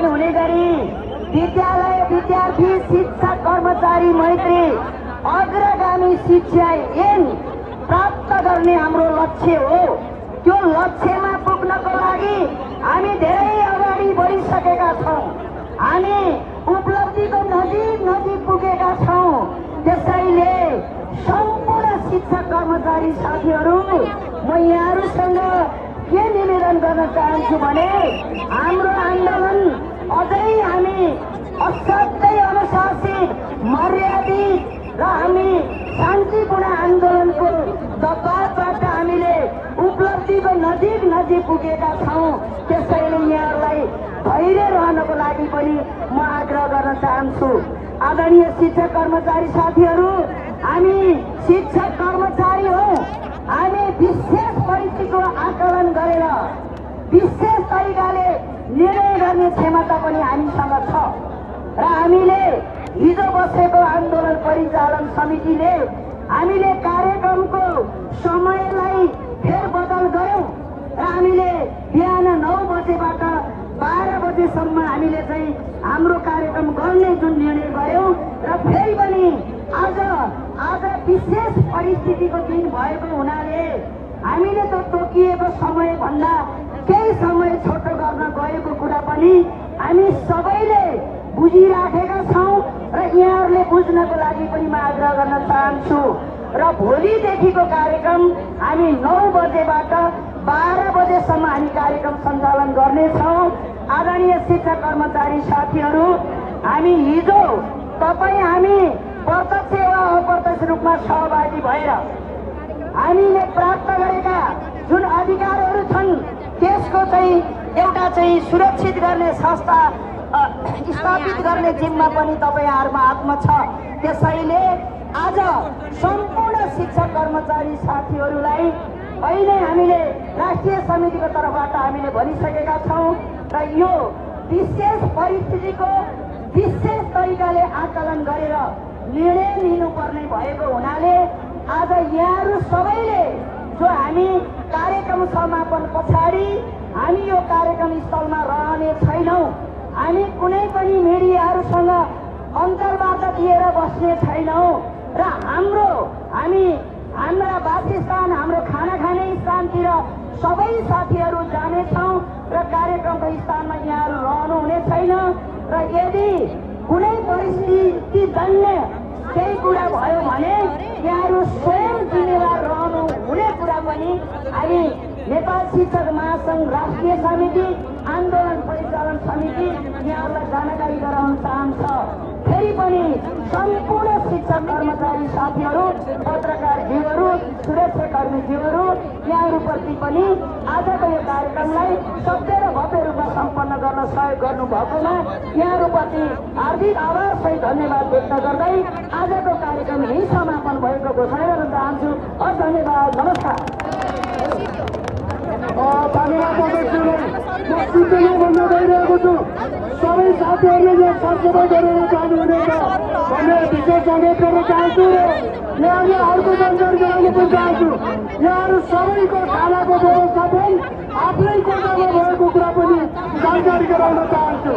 निवेदन हुने गरी विद्यालय विद्यार्थी शिक्षक कर्मचारी मैत्री अग्रगामी शिक्षा ऐन प्राप्त गर्ने हाम्रो लक्ष्य हो। त्यो लक्ष्यमा पुग्नको लागि हामी धेरै अगाडि बढिसकेका छौँ। हामी उपलब्धिको नजिक पुगेका छौँ। त्यसैले सम्पूर्ण शिक्षक कर्मचारी साथीहरू, म यहाँहरूसँग के निवेदन गर्न चाहन्छु भने हाम्रो आन्दोलन अझै हामी असाध्यै अनुशासित, मर्यादित र हामी शान्तिपूर्ण आन्दोलनको दबावबाट हामीले उपलब्धिको नजिक पुगेका छौँ। त्यसैले यहाँहरूलाई धैर्य रहनको लागि पनि म आग्रह गर्न चाहन्छु। आदरणीय शिक्षक कर्मचारी साथीहरू, हामी शिक्षक कर्मचारी हौँ। हामी विशेष परिस्थितिको आकलन गरेर विशेष तरिकाले निर्णय गर्ने क्षमता पनि हामीसँग छ र हामीले हिजो बसेको आन्दोलन परिचालन समितिले हामीले कार्यक्रमको समयलाई फेरबदल गर्यौं र हामीले बिहान 9 बजेबाट 12 बजेसम्म हामीले चाहिँ हाम्रो कार्यक्रम गर्ने जुन निर्णय गर्यौं र फेरि पनि आज विशेष परिस्थितिको दिन भएको हुनाले हामीले त तोकिएको समयभन्दा केही समय छोटो गर्न गएको कुरा पनि हामी सबैले बुझिराखेका छौँ र यहाँहरूले बुझ्नको लागि पनि म आग्रह गर्न चाहन्छु। र भोलिदेखिको कार्यक्रम हामी 9 बजेबाट 12 बजेसम्म हामी कार्यक्रम सञ्चालन गर्नेछौँ। आदरणीय शिक्षक कर्मचारी साथीहरू, हामी हिजो हामी प्रत्यक्ष वा अप्रत्यक्ष रूपमा सहभागी भएर हामीले प्राप्त गरेका जुन अधिकारहरू छन् त्यसको चाहिँ एउटा चाहिँ सुरक्षित गर्ने संस्था स्थापित गर्ने जिम्मा पनि तपाईँहरूमा हातमा छ। त्यसैले आज सम्पूर्ण शिक्षक कर्मचारी साथीहरूलाई अहिले हामीले राष्ट्रिय समितिको तर्फबाट हामीले भनिसकेका छौँ र यो विशेष परिस्थितिको विशेष तरिकाले आकलन गरेर निर्णय लिनुपर्ने भएको हुनाले आज यहाँहरू सबैले जो हामी कार्यक्रम समापन पछाडि हामी यो कार्यक्रम स्थलमा रहने छैनौँ। हामी कुनै पनि मिडियाहरूसँग अन्तर्वार्ता दिएर बस्ने छैनौँ र हाम्रा वासस्थान, हाम्रो खाना खाने स्थानतिर सबै साथीहरू जानेछौँ र कार्यक्रमको स्थानमा यहाँहरू रहनुहुने छैन र यदि कुनै परिस्थिति जन्य केही कुरा भयो भने यहाँहरू स्वयं जिम्मेवार रहनु हुने कुरा पनि हामी नेपाल शिक्षक महासङ्घ राष्ट्रिय समिति आन्दोलन परिचालन समिति यहाँहरूलाई जानकारी गराउन चाहन्छ। फेरि पनि सम्पूर्ण शिक्षक कर्मचारी साथीहरू, पत्रकारज्यूहरू, सुरक्षाकर्मीज्यूहरू, यहाँहरूप्रति पनि आजको यो कार्यक्रमलाई सभ्य र भव्य रूपमा सम्पन्न गर्न सहयोग गर्नुभएकोमा यहाँहरूप्रति हार्दिक आभार सहित धन्यवाद व्यक्त गर्दै आजको कार्यक्रम यही समापन भएको घोषणा गर्न चाहन्छु। धन्यवाद, नमस्कार। भन्न गइरहेको छु, सबै साथीहरूले यो सरसफाइ गरेर जानुहुनेछ भन्ने विशेष अनुरोध गर्न चाहन्छु। यहाँले अर्को जानकारी गराउन पनि चाहन्छु। यहाँहरू सबैको खानाको व्यवस्थापन आफ्नै कोठामा भएको कुरा पनि जानकारी गराउन चाहन्छु।